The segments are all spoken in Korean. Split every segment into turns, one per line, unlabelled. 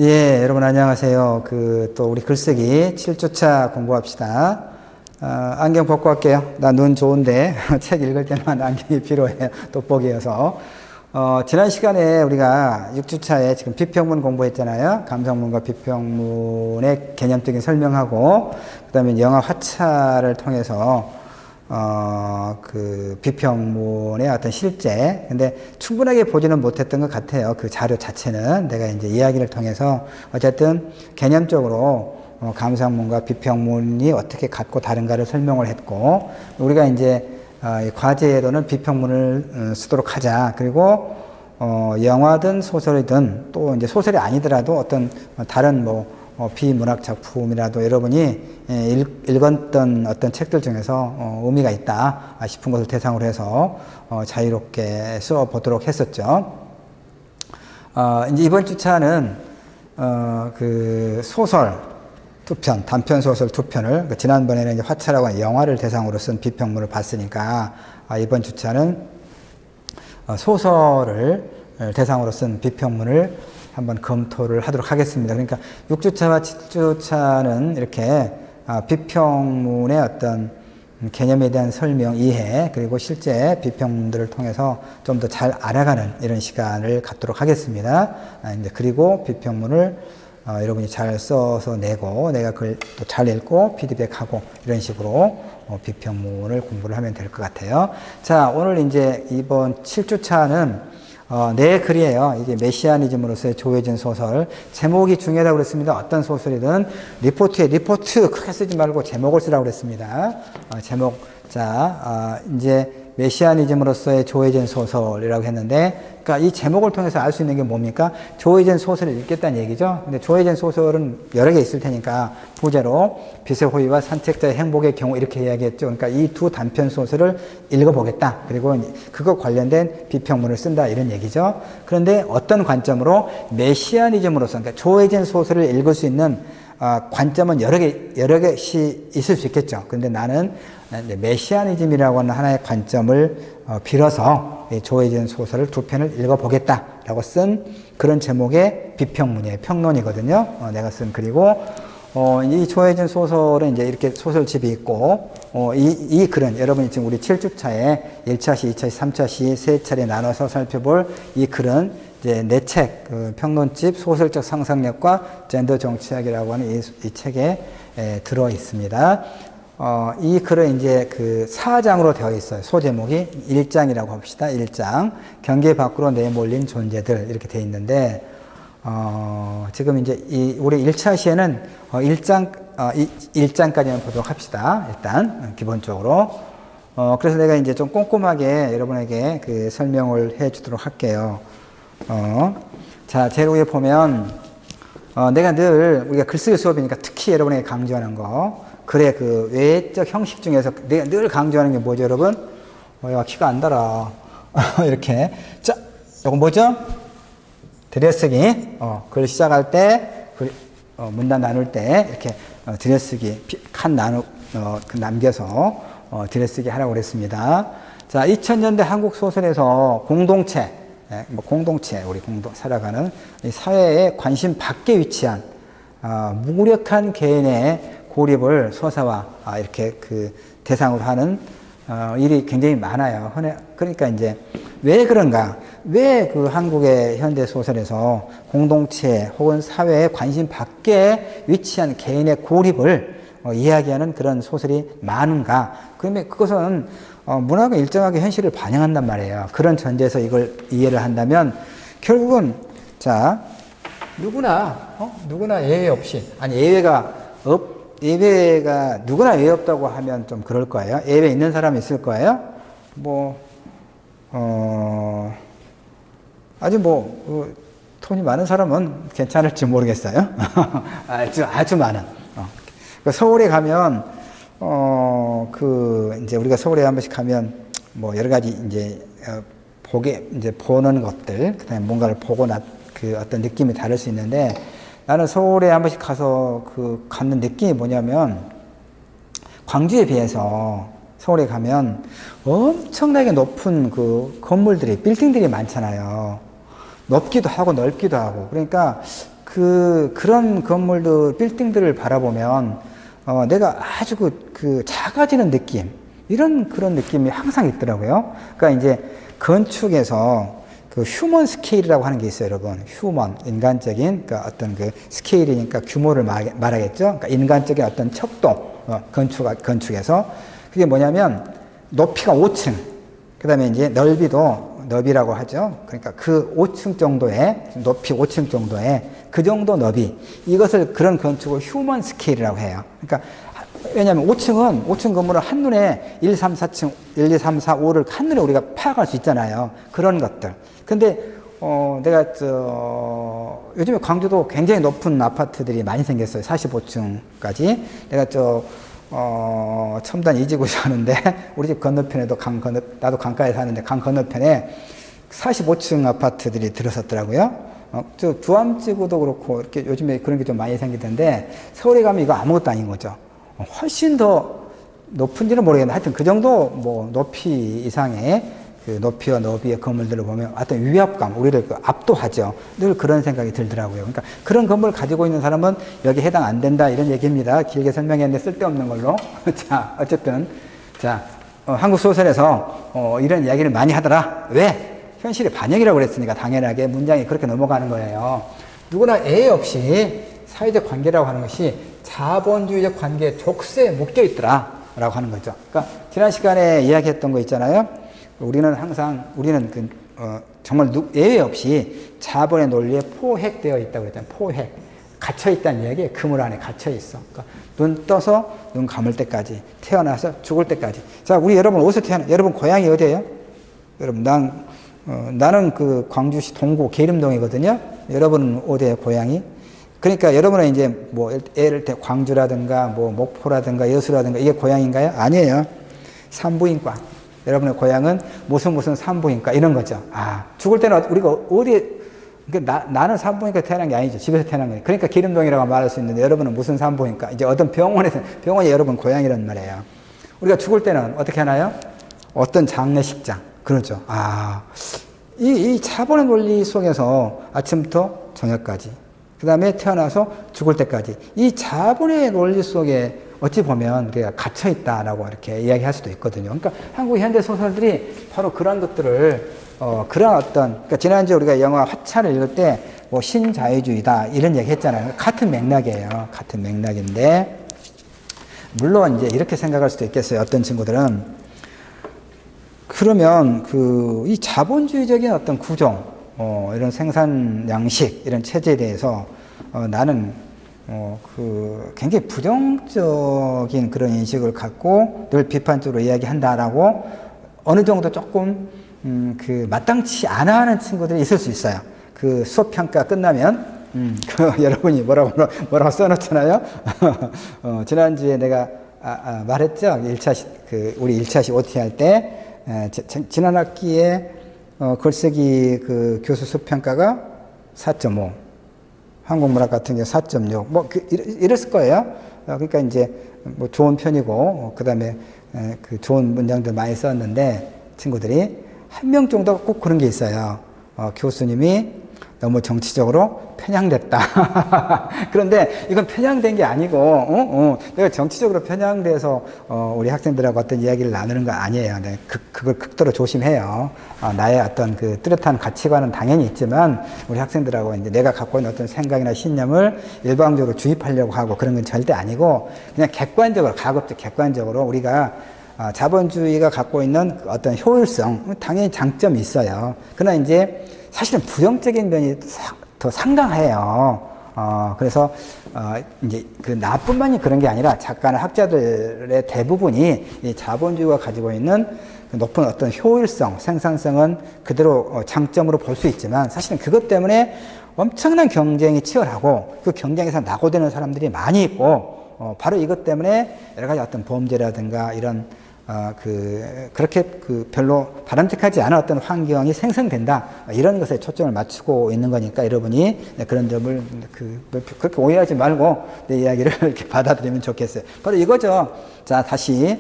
예, 여러분 안녕하세요. 또 우리 글쓰기 7주차 공부합시다. 안경 벗고 할게요. 나 눈 좋은데 책 읽을 때만 안경이 필요해요. 돋보기여서. 지난 시간에 우리가 6주차에 지금 비평문 공부했잖아요. 감성문과 비평문의 개념적인 설명하고, 그 다음에 영화 화차를 통해서 비평문의 어떤 실제, 근데 충분하게 보지는 못했던 것 같아요. 그 자료 자체는 내가 이제 이야기를 통해서 어쨌든 개념적으로 감상문과 비평문이 어떻게 같고 다른가를 설명을 했고, 우리가 이제 과제에도는 비평문을 쓰도록 하자. 그리고 영화든 소설이든 또 이제 소설이 아니더라도 어떤 다른 비문학 작품이라도 여러분이 읽었던 어떤 책들 중에서 의미가 있다 싶은 것을 대상으로 해서 자유롭게 써보도록 했었죠. 이제 이번 주차는 소설 두 편, 단편 소설 두 편을, 지난번에는 이제 화차라고 하는 영화를 대상으로 쓴 비평문을 봤으니까 이번 주차는 소설을 대상으로 쓴 비평문을 한번 검토를 하도록 하겠습니다. 그러니까 6주차와 7주차는 이렇게 비평문의 어떤 개념에 대한 설명, 이해, 그리고 실제 비평문들을 통해서 좀 더 잘 알아가는 이런 시간을 갖도록 하겠습니다. 그리고 비평문을 여러분이 잘 써서 내고, 내가 그걸 또 잘 읽고 피드백하고 이런 식으로 비평문을 공부를 하면 될 것 같아요. 자, 오늘 이제 이번 7주차는 내 글이에요. 이게 메시아니즘으로서의 조혜진 소설. 제목이 중요하다고 그랬습니다. 어떤 소설이든 리포트에 리포트 크게 쓰지 말고 제목을 쓰라고 그랬습니다. 제목. 자, 이제 메시아니즘으로서의 조혜진 소설이라고 했는데, 그러니까 이 제목을 통해서 알 수 있는 게 뭡니까? 조혜진 소설을 읽겠다는 얘기죠. 근데 조혜진 소설은 여러 개 있을 테니까 부제로 빛의 호의와 산책자의 행복의 경우 이렇게 이야기했죠. 그러니까 이 두 단편 소설을 읽어보겠다. 그리고 그거 관련된 비평문을 쓴다 이런 얘기죠. 그런데 어떤 관점으로? 메시아니즘으로서, 그러니까 조혜진 소설을 읽을 수 있는 관점은 여러 개씩 있을 수 있겠죠. 그런데 나는 메시아니즘이라고 하는 하나의 관점을 빌어서 조혜진 소설을 두 편을 읽어보겠다라고 쓴 그런 제목의 비평문이에요. 평론이거든요. 내가 쓴 글이고, 이 조혜진 소설은 이제 이렇게 소설집이 있고, 이 글은 여러분이 지금 우리 7주차에 1차시, 2차시, 3차시 세 차례 나눠서 살펴볼 이 글은 이제 내 책, 평론집 소설적 상상력과 젠더 정치학이라고 하는 이 책에 들어 있습니다. 이 글은 이제 4장으로 되어 있어요. 소제목이 1장이라고 합시다. 1장. 경계 밖으로 내몰린 존재들. 이렇게 되어 있는데, 지금 이제 우리 1차 시에는 1장까지만 보도록 합시다. 일단, 기본적으로. 그래서 내가 이제 좀 꼼꼼하게 여러분에게 설명을 해 주도록 할게요. 자, 제일 위에 보면, 내가 늘 우리가 글쓰기 수업이니까 특히 여러분에게 강조하는 거, 글의 외적 형식 중에서 내가 늘 강조하는 게 뭐죠, 여러분? 야, 키가 안 달아. 이렇게. 자, 이거 뭐죠? 들여쓰기. 글 시작할 때, 문단 나눌 때, 이렇게 들여쓰기, 칸 남겨서 들여쓰기 하라고 그랬습니다. 자, 2000년대 한국 소설에서 공동체, 우리 살아가는 이 사회의 관심 밖에 위치한 무력한 개인의 고립을 서사화 이렇게 대상으로 하는 일이 굉장히 많아요. 그러니까 이제 왜 그런가? 왜 한국의 현대 소설에서 공동체 혹은 사회의 관심 밖에 위치한 개인의 고립을 이야기하는 그런 소설이 많은가? 그러면 그것은 문학은 일정하게 현실을 반영한단 말이에요. 그런 전제에서 이걸 이해를 한다면 결국은 자 누구나 예외 없이 예외가 누구나 예외 없다고 하면 좀 그럴 거예요. 예외 있는 사람이 있을 거예요. 아주 돈이 많은 사람은 괜찮을지 모르겠어요. 아주 많은. 서울에 가면 이제 우리가 서울에 한 번씩 가면 여러 가지 이제 보는 것들, 그다음에 뭔가를 보고 어떤 느낌이 다를 수 있는데, 나는 서울에 한 번씩 가서 갖는 느낌이 뭐냐면, 광주에 비해서 서울에 가면 엄청나게 높은 건물들이, 빌딩들이 많잖아요. 높기도 하고 넓기도 하고. 그러니까 그런 건물들, 빌딩들을 바라보면, 내가 아주 그 작아지는 느낌, 그런 느낌이 항상 있더라고요. 그러니까 이제 건축에서 그 휴먼 스케일이라고 하는 게 있어요, 여러분. 휴먼, 인간적인, 그러니까 어떤 그 스케일이니까 규모를 말하겠죠. 그러니까 인간적인 어떤 척도, 건축에서. 그게 뭐냐면, 높이가 5층, 그 다음에 이제 너비라고 하죠. 그러니까 그 5층 정도의, 높이 5층 정도의 그 정도 너비. 이것을 그런 건축을 휴먼 스케일이라고 해요. 그러니까, 왜냐하면 5층 건물은 한눈에 1, 3, 4층, 1, 2, 3, 4, 5를 한눈에 우리가 파악할 수 있잖아요. 그런 것들. 근데, 내가, 요즘에 광주도 굉장히 높은 아파트들이 많이 생겼어요. 45층까지. 내가 첨단 이지구 사는데, 우리 집 건너편에도 나도 강가에 사는데, 강 건너편에 45층 아파트들이 들어섰더라고요. 두암지구도 그렇고, 이렇게 요즘에 그런 게 좀 많이 생기던데, 서울에 가면 이거 아무것도 아닌 거죠. 훨씬 더 높은지는 모르겠는데, 하여튼 그 정도 뭐 높이 이상의 그 높이와 너비의 건물들을 보면 어떤 위압감, 우리를 압도하죠. 늘 그런 생각이 들더라고요. 그러니까 그런 건물을 가지고 있는 사람은 여기 해당 안 된다, 이런 얘기입니다. 길게 설명했는데 쓸데없는 걸로. 자, 어쨌든. 자, 한국 소설에서, 이런 이야기를 많이 하더라. 왜? 현실의 반영이라고 그랬으니까 당연하게 문장이 그렇게 넘어가는 거예요. 누구나 예외 없이 사회적 관계라고 하는 것이 자본주의적 관계에 족쇄에 묶여 있더라 라고 하는 거죠. 그러니까 지난 시간에 이야기했던 거 있잖아요. 우리는 정말 예외 없이 자본의 논리에 포획되어 있다고 그랬잖아요. 포획. 갇혀 있다는 이야기에 그물 안에 갇혀 있어. 그러니까 눈 떠서 눈 감을 때까지, 태어나서 죽을 때까지. 자, 여러분 어디서 여러분 고향이 어디예요? 여러분, 나는 그 광주시 동구 계림동이거든요. 여러분은 어디예요, 고향이? 그러니까 여러분은 이제 뭐 예를 들어 광주라든가 뭐 목포라든가 여수라든가 이게 고향인가요? 아니에요. 산부인과. 여러분의 고향은 무슨 산부인과 이런 거죠. 죽을 때는 우리가 그러니까 나는 산부인과 태어난 게 아니죠. 집에서 태어난 거예요. 그러니까 기름동이라고 말할 수 있는데 여러분은 무슨 산부인과, 이제 어떤 병원이 여러분 고향이란 말이에요. 우리가 죽을 때는 어떻게 하나요? 어떤 장례식장. 그러죠. 이 자본의 논리 속에서 아침부터 저녁까지, 그 다음에 태어나서 죽을 때까지 이 자본의 논리 속에 어찌 보면 갇혀있다라고 이렇게 이야기할 수도 있거든요. 그러니까 한국 현대 소설들이 바로 그런 것들을, 그러니까 지난주에 우리가 영화 화차를 읽을 때 뭐 신자유주의다 이런 얘기 했잖아요. 같은 맥락이에요. 같은 맥락인데, 물론 이제 이렇게 생각할 수도 있겠어요. 어떤 친구들은. 그러면 이 자본주의적인 어떤 구조, 이런 생산 양식, 이런 체제에 대해서, 나는, 굉장히 부정적인 그런 인식을 갖고 늘 비판적으로 이야기한다라고 어느 정도 조금, 마땅치 않아 하는 친구들이 있을 수 있어요. 그 수업평가 끝나면, 여러분이 뭐라고 써놓잖아요. 지난주에 내가, 말했죠. 우리 1차시 OT 할 때, 지난 학기에, 글쓰기 교수 수평가가 4.5, 한국문학 같은 경우 4.6, 이랬을 거예요. 그러니까 이제 뭐 좋은 편이고, 그 다음에 좋은 문장들 많이 썼는데, 친구들이 한 명 정도 꼭 그런 게 있어요. 교수님이 너무 정치적으로 편향됐다. 그런데 이건 편향된 게 아니고, 내가 정치적으로 편향돼서, 우리 학생들하고 어떤 이야기를 나누는 거 아니에요. 네, 그걸 극도로 조심해요. 나의 어떤 뚜렷한 가치관은 당연히 있지만, 우리 학생들하고 이제 내가 갖고 있는 어떤 생각이나 신념을 일방적으로 주입하려고 하고 그런 건 절대 아니고, 그냥 가급적 객관적으로 우리가 자본주의가 갖고 있는 어떤 효율성, 당연히 장점이 있어요. 그러나 이제 사실은 부정적인 면이 더 상당해요. 그래서, 이제 나뿐만이 그런 게 아니라 작가나 학자들의 대부분이 이 자본주의가 가지고 있는 높은 어떤 효율성, 생산성은 그대로 장점으로 볼 수 있지만 사실은 그것 때문에 엄청난 경쟁이 치열하고 그 경쟁에서 낙오되는 사람들이 많이 있고, 바로 이것 때문에 여러 가지 어떤 범죄라든가 이런 그렇게 별로 바람직하지 않은 어떤 환경이 생성된다. 이런 것에 초점을 맞추고 있는 거니까 여러분이 그런 점을 그렇게 오해하지 말고 내 이야기를 이렇게 받아들이면 좋겠어요. 바로 이거죠. 자, 다시.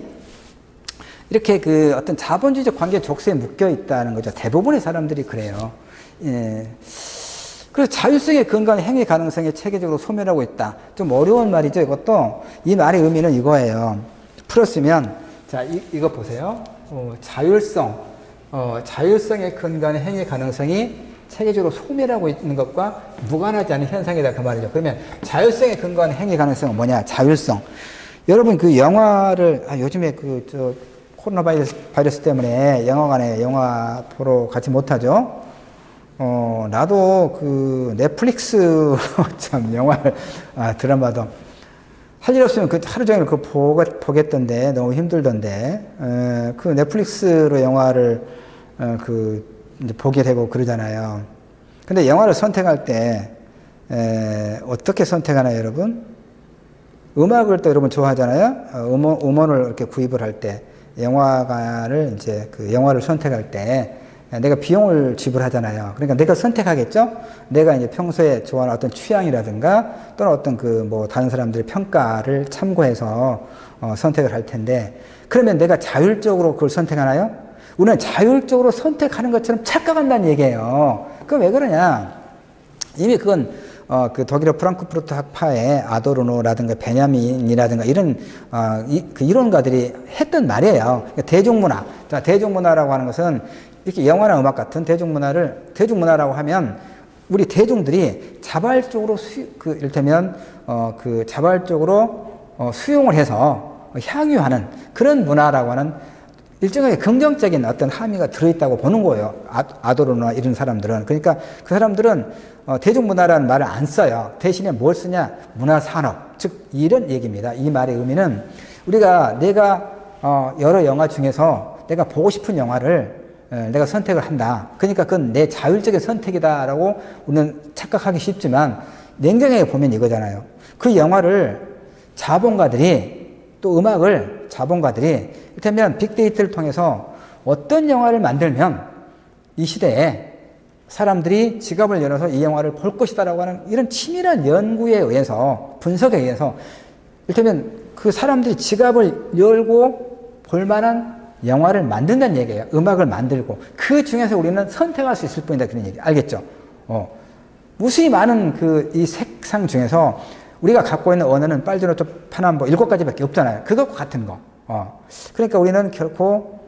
이렇게 어떤 자본주의적 관계 족쇄에 묶여 있다는 거죠. 대부분의 사람들이 그래요. 예. 그래서 자율성에 근거한 행위 가능성이 체계적으로 소멸하고 있다. 좀 어려운 말이죠. 이것도. 이 말의 의미는 이거예요. 풀었으면, 자, 이거 보세요. 자율성에 근거한 행위 가능성이 체계적으로 소멸하고 있는 것과 무관하지 않은 현상이다. 그 말이죠. 그러면 자율성에 근거한 행위 가능성은 뭐냐? 자율성. 여러분 그 영화를, 요즘에 코로나 바이러스 때문에 영화관에 영화 보러 가지 못하죠. 나도 그 넷플릭스 참 영화를, 드라마도 할 일 없으면 그 하루 종일 그거 보겠던데 너무 힘들던데, 그 넷플릭스로 영화를, 이제 보게 되고 그러잖아요. 근데 영화를 선택할 때, 어떻게 선택하나요, 여러분? 음악을 또 여러분 좋아하잖아요. 음원을 이렇게 구입을 할 때, 영화관을 이제 그 영화를 선택할 때, 내가 비용을 지불하잖아요. 그러니까 내가 선택하겠죠? 내가 이제 평소에 좋아하는 어떤 취향이라든가 또는 어떤 다른 사람들의 평가를 참고해서 선택을 할 텐데, 그러면 내가 자율적으로 그걸 선택하나요? 우리는 자율적으로 선택하는 것처럼 착각한다는 얘기예요. 그럼 왜 그러냐? 이미 그건 그 독일의 프랑크푸르트 학파의 아도르노라든가 베냐민이라든가 이런 그 이론가들이 했던 말이에요. 그러니까 대중문화. 자, 대중문화라고 하는 것은 이렇게 영화나 음악 같은 대중문화라고 하면 우리 대중들이 자발적으로 이를테면 자발적으로 수용을 해서 향유하는 그런 문화라고 하는 일정하게 긍정적인 어떤 함의가 들어있다고 보는 거예요. 아도르노나 이런 사람들은. 그러니까 그 사람들은 대중문화라는 말을 안 써요. 대신에 뭘 쓰냐? 문화산업. 즉 이런 얘기입니다. 이 말의 의미는 내가 여러 영화 중에서 내가 보고 싶은 영화를 내가 선택을 한다. 그러니까 그건 내 자율적인 선택이다라고 우리는 착각하기 쉽지만 냉정하게 보면 이거잖아요. 그 영화를 또 음악을 자본가들이 이를테면 빅데이터를 통해서 어떤 영화를 만들면 이 시대에 사람들이 지갑을 열어서 이 영화를 볼 것이다라고 하는 이런 치밀한 연구에 의해서, 분석에 의해서 이를테면 그 사람들이 지갑을 열고 볼 만한 영화를 만든다는 얘기예요. 음악을 만들고 그 중에서 우리는 선택할 수 있을 뿐이다. 그런 얘기. 알겠죠? 무수히 많은 이 색상 중에서 우리가 갖고 있는 언어는 빨주노초 파남보 7가지밖에 없잖아요. 그것과 같은 거. 그러니까 우리는 결코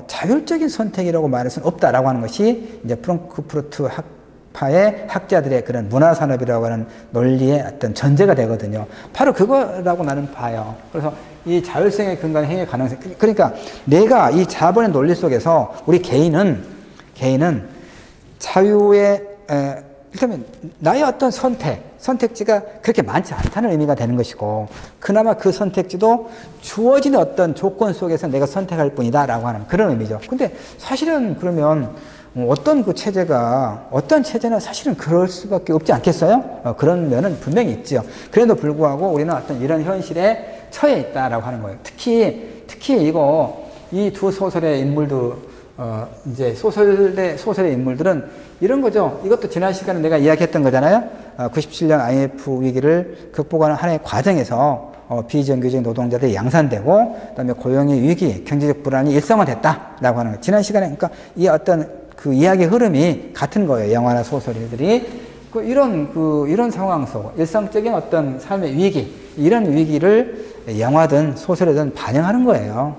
자율적인 선택이라고 말할 수는 없다라고 하는 것이 이제 프랑크푸르트 학파의 학자들의 그런 문화산업이라고 하는 논리의 어떤 전제가 되거든요. 바로 그거라고 나는 봐요. 그래서 이 자율성에 근거한 행위 가능성. 그러니까 내가 이 자본의 논리 속에서 우리 개인은 자유의, 이를테면 나의 어떤 선택지가 그렇게 많지 않다는 의미가 되는 것이고, 그나마 그 선택지도 주어진 어떤 조건 속에서 내가 선택할 뿐이다 라고 하는 그런 의미죠. 근데 사실은 그러면 어떤 체제나 사실은 그럴 수밖에 없지 않겠어요? 그런 면은 분명히 있죠. 그래도 불구하고 우리는 어떤 이런 현실에 처해 있다라고 하는 거예요. 특히 이 두 소설의 인물도, 이제 소설의 인물들은 이런 거죠. 이것도 지난 시간에 내가 이야기했던 거잖아요. 97년 IMF 위기를 극복하는 하나의 과정에서 비정규직 노동자들이 양산되고, 그다음에 고용의 위기, 경제적 불안이 일상화됐다라고 하는 거. 지난 시간에 그러니까 이 어떤 그 이야기 흐름이 같은 거예요. 영화나 소설들이 이런 상황 속 일상적인 어떤 삶의 위기, 이런 위기를 영화든 소설이든 반영하는 거예요.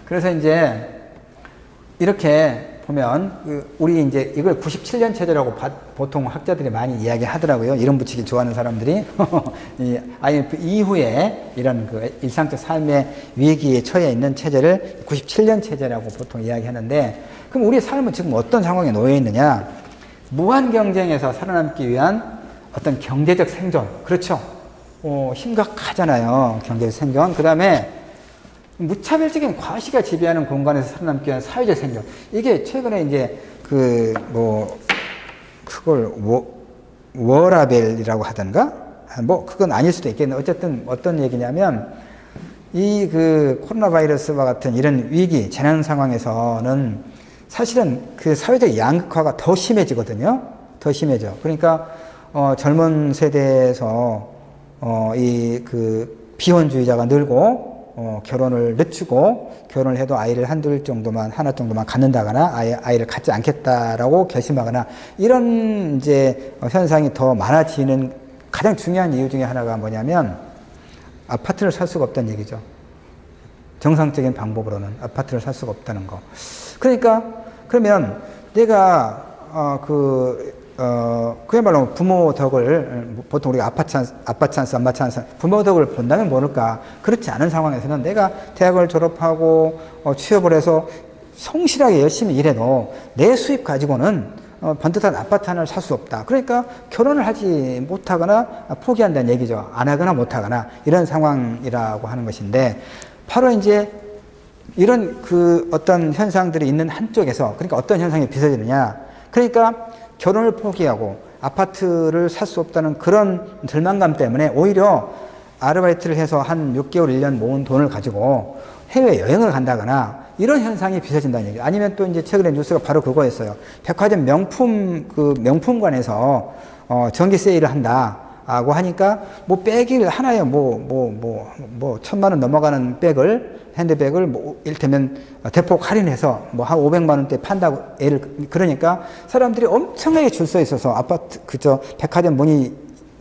그래서 이제 이렇게 보면 우리 이제 이걸 97년 체제라고 보통 학자들이 많이 이야기하더라고요. 이름 붙이기 좋아하는 사람들이. 이 IMF 이후에 이런 그 일상적 삶의 위기에 처해 있는 체제를 97년 체제라고 보통 이야기하는데, 그럼 우리 삶은 지금 어떤 상황에 놓여 있느냐? 무한 경쟁에서 살아남기 위한 어떤 경제적 생존. 그렇죠. 심각하잖아요. 경제적 생존. 그 다음에 무차별적인 과시가 지배하는 공간에서 살아남기 위한 사회적 생존. 이게 최근에 이제 그걸 워라벨이라고 하던가? 그건 아닐 수도 있겠는데, 어쨌든 어떤 얘기냐면, 코로나 바이러스와 같은 이런 위기, 재난 상황에서는 사실은 그 사회적 양극화가 더 심해지거든요. 더 심해져. 그러니까, 젊은 세대에서, 비혼주의자가 늘고, 결혼을 늦추고 결혼을 해도 아이를 한둘 정도만 하나 정도만 갖는다거나 아이를 갖지 않겠다라고 결심하거나 이런 이제 현상이 더 많아지는 가장 중요한 이유 중에 하나가 뭐냐면 아파트를 살 수가 없다는 얘기죠. 정상적인 방법으로는 아파트를 살 수가 없다는 거. 그러니까 그러면 내가 그야말로 부모 덕을, 보통 우리가 아빠 찬스, 엄마 찬스, 부모 덕을 본다면 모를까. 그렇지 않은 상황에서는 내가 대학을 졸업하고 취업을 해서 성실하게 열심히 일해도 내 수입 가지고는 번듯한 아파트 하나를 살 수 없다. 그러니까 결혼을 하지 못하거나 포기한다는 얘기죠. 안 하거나 못하거나 이런 상황이라고 하는 것인데, 바로 이제 이런 어떤 현상들이 있는 한쪽에서, 그러니까 어떤 현상이 빚어지느냐. 그러니까 결혼을 포기하고 아파트를 살 수 없다는 그런 절망감 때문에 오히려 아르바이트를 해서 한 6개월, 1년 모은 돈을 가지고 해외여행을 간다거나 이런 현상이 빚어진다는 얘기예요. 아니면 또 이제 최근에 뉴스가 바로 그거였어요. 백화점 명품관에서 정기 세일을 한다고 하니까 뭐 백을 하나에 1,000만 원 넘어가는 핸드백을 이를테면 대폭 할인해서 한 500만 원대 판다고 그러니까 사람들이 엄청나게 줄 서 있어서 백화점 문이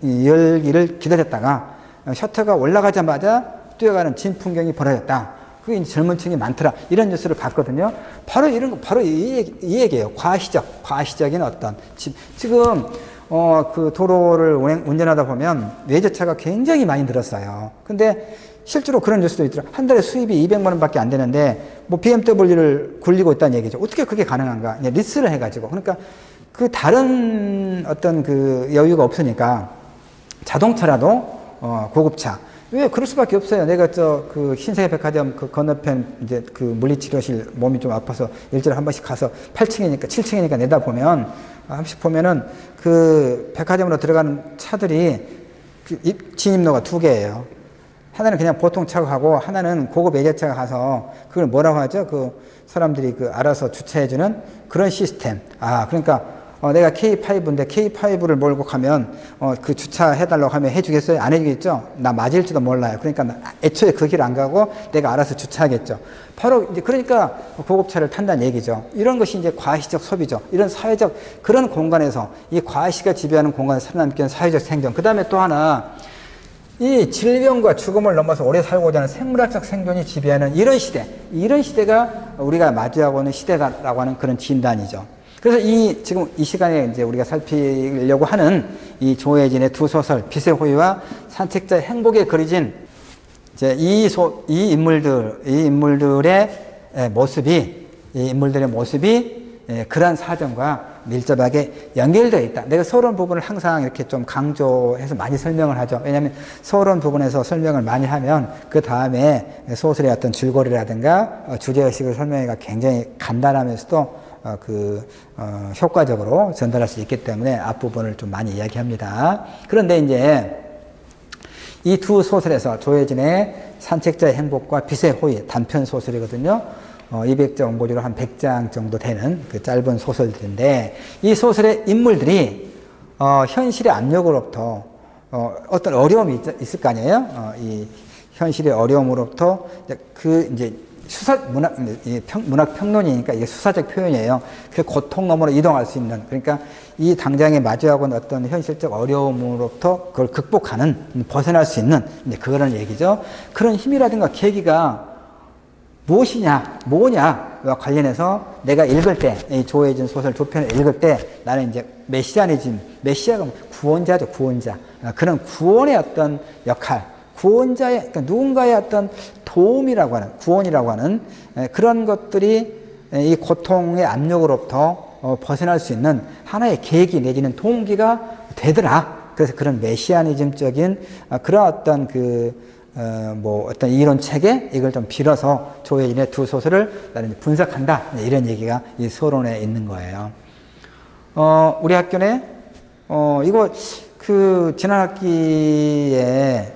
열기를 기다렸다가 셔터가 올라가자마자 뛰어가는 진풍경이 벌어졌다. 그게 이제 젊은 층이 많더라. 이런 뉴스를 봤거든요. 바로 이 얘기예요. 과시적인 어떤 지금 도로를 운전하다 보면 외제차가 굉장히 많이 늘었어요. 근데 실제로 그런 뉴스도 있더라고요. 한 달에 수입이 200만 원밖에 안 되는데 뭐 BMW를 굴리고 있다는 얘기죠. 어떻게 그게 가능한가? 그냥 리스를 해가지고. 그러니까 다른 어떤 여유가 없으니까 자동차라도 고급차. 왜 그럴 수밖에 없어요. 내가 신세계 백화점 건너편 이제 물리치료실 몸이 좀 아파서 일주일에 한 번씩 가서 8층이니까 7층이니까 내다보면 한 번씩 보면은 백화점으로 들어가는 차들이 진입로가 2개예요. 하나는 그냥 보통 차가 가고 하나는 고급 외제차가 가서 그걸 뭐라고 하죠? 사람들이 알아서 주차해주는 그런 시스템. 그러니까 내가 K5인데 K5를 몰고 가면 주차해달라고 하면 해주겠어요? 안 해주겠죠? 나 맞을지도 몰라요. 그러니까 애초에 그 길 안 가고 내가 알아서 주차하겠죠. 바로 이제 그러니까 고급차를 탄다는 얘기죠. 이런 것이 이제 과시적 소비죠. 이런 사회적 그런 공간에서 이 과시가 지배하는 공간에 살아남기 위한 사회적 생존. 그 다음에 또 하나 이 질병과 죽음을 넘어서 오래 살고자 하는 생물학적 생존이 지배하는 이런 시대가 우리가 마주하고 있는 시대다라고 하는 그런 진단이죠. 그래서 지금 이 시간에 이제 우리가 살피려고 하는 이 조혜진의 두 소설, 빛의 호의와 산책자의 행복에 그려진 이제 이 인물들의 모습이 그러한 사정과 밀접하게 연결되어 있다. 내가 서론 부분을 항상 이렇게 좀 강조해서 많이 설명을 하죠. 왜냐하면 서론 부분에서 설명을 많이 하면 그 다음에 소설의 어떤 줄거리라든가 주제의식을 설명하기가 굉장히 간단하면서도 효과적으로 전달할 수 있기 때문에 앞부분을 좀 많이 이야기합니다. 그런데 이제 이 두 소설에서 조혜진의 산책자의 행복과 빛의 호의 단편 소설이거든요. 200자 원고지로 한 100장 정도 되는 짧은 소설들인데 이 소설의 인물들이 현실의 압력으로부터 어떤 어려움이 있을 거 아니에요. 이 현실의 어려움으로부터 이제 문학 평론이니까 이게 수사적 표현이에요. 그 고통 너머로 이동할 수 있는, 그러니까 이 당장에 마주하고 있는 어떤 현실적 어려움으로부터 그걸 극복하는, 벗어날 수 있는 이제 그런 얘기죠. 그런 힘이라든가 계기가 뭐냐와 관련해서 내가 읽을 때, 이 조혜진 소설 두 편을 읽을 때 나는 이제 메시아가 구원자죠, 구원자. 그런 구원의 어떤 역할, 구원자의, 그러니까 누군가의 어떤 도움이라고 하는, 구원이라고 하는 그런 것들이 이 고통의 압력으로부터 벗어날 수 있는 하나의 계기 내지는 동기가 되더라. 그래서 그런 메시아니즘적인 그런 어떤 어떤 이론 체계, 이걸 좀 빌어서 조혜진의 두 소설을 나는 분석한다. 이런 얘기가 이 서론에 있는 거예요. 우리 학교에, 이거 지난 학기에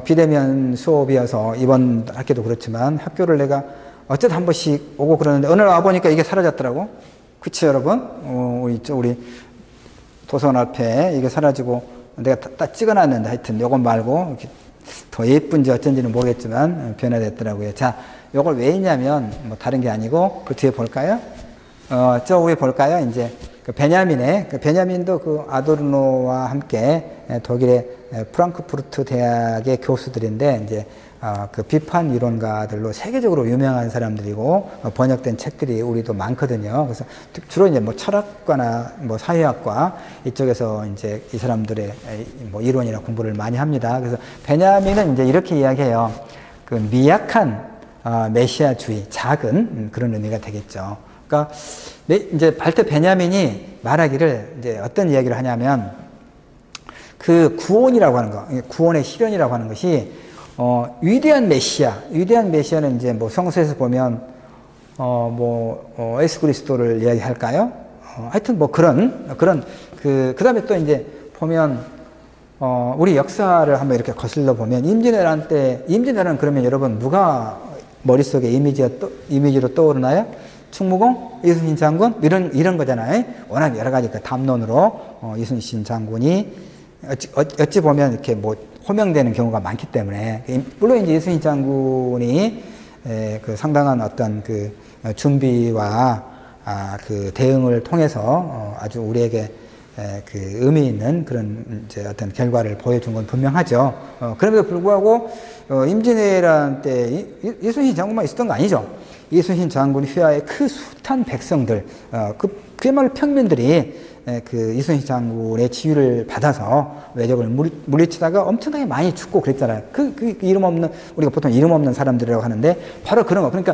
비대면 수업이어서 이번 학기도 그렇지만 학교를 내가 어쨌든 한 번씩 오고 그러는데 오늘 와보니까 이게 사라졌더라고. 그치, 여러분? 우리 도서관 앞에 이게 사라지고 내가 딱 찍어놨는데 하여튼 요건 말고 이렇게 더 예쁜지 어쩐지는 모르겠지만 변화됐더라고요. 자, 요걸 왜 했냐면 뭐 다른 게 아니고 그 뒤에 볼까요? 저 위에 볼까요? 이제 베냐민도 그 아도르노와 함께 독일의 프랑크푸르트 대학의 교수들인데 이제 그 비판 이론가들로 세계적으로 유명한 사람들이고 번역된 책들이 우리도 많거든요. 그래서 주로 이제 뭐 철학과나 뭐 사회학과 이쪽에서 이제 이 사람들의 뭐 이론이나 공부를 많이 합니다. 그래서 베냐민은 이제 이렇게 이야기해요. 그 미약한 메시아주의, 작은 그런 의미가 되겠죠. 그러니까 이제 발터 베냐민이 말하기를 이제 어떤 이야기를 하냐면 그 구원이라고 하는 거, 구원의 실현이라고 하는 것이 위대한 메시아는 이제 뭐 성서에서 보면 예수 그리스도를 이야기할까요? 하여튼 뭐 그런 그다음에 또 이제 보면 우리 역사를 한번 이렇게 거슬러 보면 임진왜란 그러면 여러분 누가 머릿속에 이미지로 떠오르나요? 충무공, 이순신 장군 이런 거잖아요. 워낙 여러 가지 그 담론으로 이순신 장군이 어찌 보면 이렇게 뭐 호명되는 경우가 많기 때문에 물론 이제 이순신 장군이 그 상당한 어떤 그 준비와 그 대응을 통해서 아주 우리에게 그 의미 있는 그런 이제 어떤 결과를 보여준 건 분명하죠. 그럼에도 불구하고 임진왜란 때 이순신 장군만 있었던 거 아니죠. 이순신 장군 휘하에 그 숱한 백성들, 그야말로 평민들이 그 이순신 장군의 지휘를 받아서 외적을 물리치다가 엄청나게 많이 죽고 그랬잖아요. 그 이름 없는, 우리가 보통 이름 없는 사람들이라고 하는데 바로 그런 거. 그러니까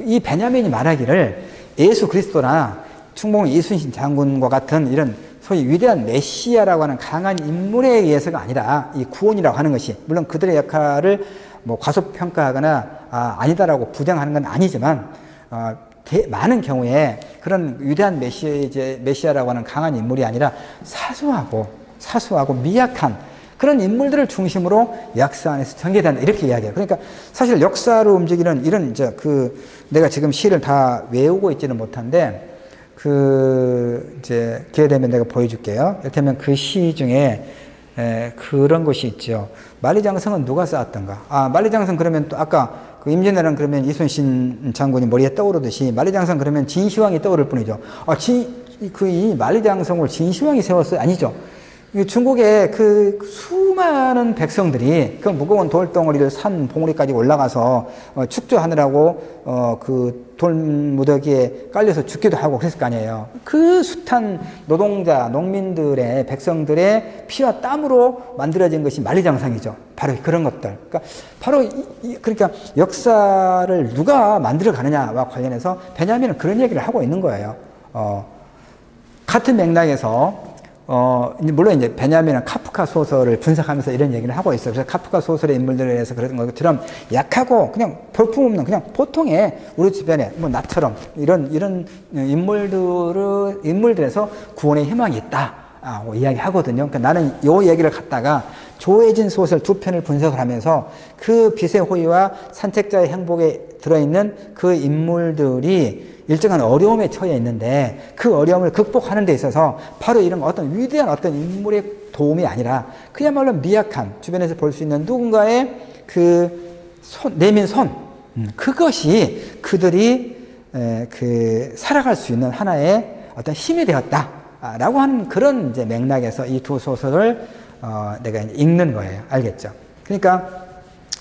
이 베냐민이 말하기를 예수 그리스도나 충무공 이순신 장군과 같은 이런 소위 위대한 메시아라고 하는 강한 인물에 의해서가 아니라 이 구원이라고 하는 것이, 물론 그들의 역할을 뭐 과소평가하거나 아니다라고 부정하는 건 아니지만 많은 경우에 그런 위대한 메시아라고 하는 강한 인물이 아니라 사소하고 미약한 그런 인물들을 중심으로 역사 안에서 전개된다 이렇게 이야기해요. 그러니까 사실 역사로 움직이는 이런 내가 지금 시를 다 외우고 있지는 못한데 이제 기회 되면 내가 보여줄게요. 이를테면 그 시 중에 그런 것이 있죠. 만리장성은 누가 쌓았던가? 만리장성 그러면 또 아까 그 임진왜란 그러면 이순신 장군이 머리에 떠오르듯이 만리장성 그러면 진시황이 떠오를 뿐이죠. 이 만리장성을 진시황이 세웠어요? 아니죠. 중국의 그 수많은 백성들이 그 무거운 돌덩어리를 산 봉우리까지 올라가서 축조하느라고 그 돌무더기에 깔려서 죽기도 하고 그랬을 거 아니에요. 그 숱한 노동자, 농민들의 백성들의 피와 땀으로 만들어진 것이 만리장성이죠. 바로 그런 것들. 그러니까 역사를 누가 만들어 가느냐와 관련해서 베냐민은 그런 얘기를 하고 있는 거예요. 같은 맥락에서 물론 이제 베냐민은 카프카 소설을 분석하면서 이런 얘기를 하고 있어요. 그래서 카프카 소설의 인물들에 대해서 그런 것처럼 약하고 그냥 볼품없는 그냥 보통의 우리 주변에 뭐 나처럼 이런 인물들에서 구원의 희망이 있다고 이야기하거든요. 그러니까 나는 요 얘기를 갖다가 조혜진 소설 두 편을 분석을 하면서 그 빛의 호의와 산책자의 행복에 들어있는 그 인물들이 일정한 어려움에 처해 있는데 그 어려움을 극복하는 데 있어서 바로 이런 어떤 위대한 어떤 인물의 도움이 아니라 그야말로 미약한 주변에서 볼 수 있는 누군가의 내민 손, 그것이 그들이 살아갈 수 있는 하나의 어떤 힘이 되었다라고 하는 그런 이제 맥락에서 이 두 소설을 내가 읽는 거예요. 알겠죠? 그러니까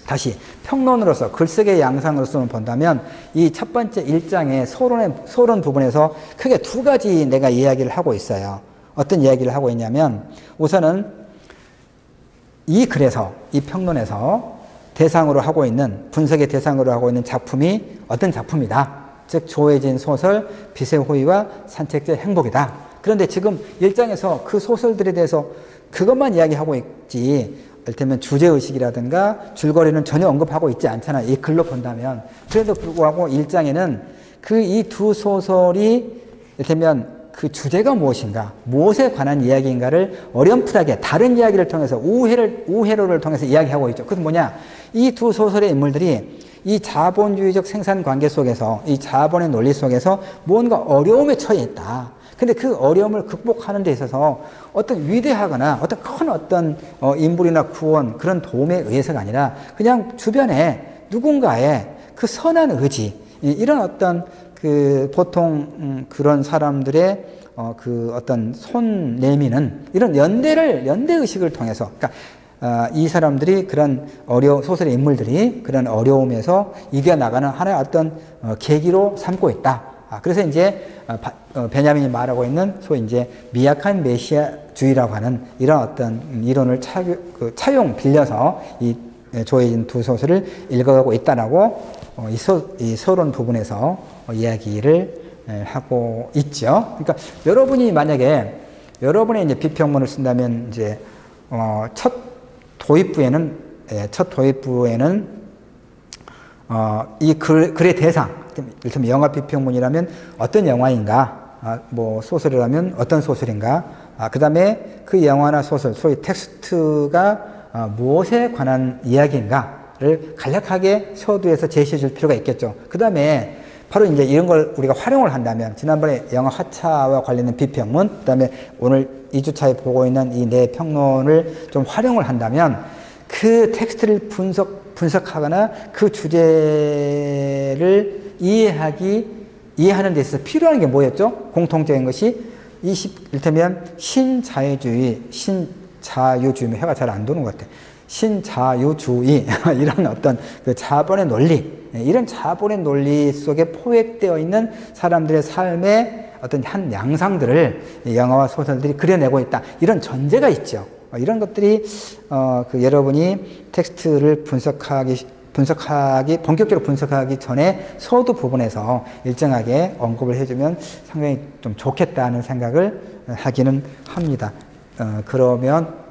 다시 평론으로서 글쓰기의 양상으로서 본다면 이 첫 번째 1장의 서론 부분에서 크게 두 가지 내가 이야기를 하고 있어요. 어떤 이야기를 하고 있냐면 우선은 이 평론에서 대상으로 하고 있는 분석의 대상으로 하고 있는 작품이 어떤 작품이다. 즉 조혜진 소설 빛의 호의와 산책자의 행복이다. 그런데 지금 1장에서 그 소설들에 대해서 그것만 이야기하고 있지 이를테면 주제의식이라든가 줄거리는 전혀 언급하고 있지 않잖아. 이 글로 본다면. 그래도 불구하고 1장에는 이 두 소설이 이를테면 그 주제가 무엇인가, 무엇에 관한 이야기인가를 어렴풋하게 다른 이야기를 통해서 우회로를 통해서 이야기하고 있죠. 그것은 뭐냐? 이 두 소설의 인물들이 이 자본주의적 생산 관계 속에서, 이 자본의 논리 속에서 무언가 어려움에 처해 있다. 근데 그 어려움을 극복하는 데 있어서 어떤 위대하거나 어떤 인물이나 구원 그런 도움에 의해서가 아니라 그냥 주변에 누군가의 그 선한 의지, 이런 어떤 그 보통 그런 사람들의 그 어떤 손 내미는 이런 연대의식을 통해서, 그러니까 이 사람들이 그런 소설의 인물들이 그런 어려움에서 이겨나가는 하나의 어떤 계기로 삼고 있다. 그래서 이제 베냐민이 말하고 있는 소위 이제 미약한 메시아주의라고 하는 이런 어떤 이론을 빌려서 이 조혜진 두 소설을 읽어가고 있다라고 이 서론 부분에서 이야기를 하고 있죠. 그러니까 여러분이 만약에 여러분의 이제 비평문을 쓴다면 이제 첫 도입부에는 이 글의 대상, 이를테면 영화 비평문이라면 어떤 영화인가, 뭐 소설이라면 어떤 소설인가, 그 다음에 그 영화나 소설, 소위 텍스트가 무엇에 관한 이야기인가를 간략하게 서두에서 제시해 줄 필요가 있겠죠. 그 다음에 바로 이제 이런 걸 우리가 활용을 한다면, 지난번에 영화 하차와 관련된 비평문, 그 다음에 오늘 2주차에 보고 있는 이 네 평론을 좀 활용을 한다면 그 텍스트를 분석하거나 그 주제를 이해하는 데 있어서 필요한 게 뭐였죠? 공통적인 것이 이를테면 신자유주의면 해가 잘 안 도는 것 같아. 신자유주의 이런 어떤 그 자본의 논리, 이런 자본의 논리 속에 포획되어 있는 사람들의 삶의 어떤 한 양상들을 영화와 소설들이 그려내고 있다. 이런 전제가 있죠. 이런 것들이 그 여러분이 텍스트를 본격적으로 분석하기 전에 서두 부분에서 일정하게 언급을 해주면 상당히 좀 좋겠다는 생각을 하기는 합니다. 그러면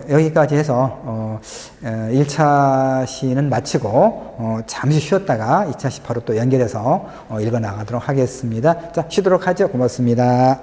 여기까지 해서 1차 시는 마치고 잠시 쉬었다가 2차 시 바로 또 연결해서 읽어 나가도록 하겠습니다. 자, 쉬도록 하죠. 고맙습니다.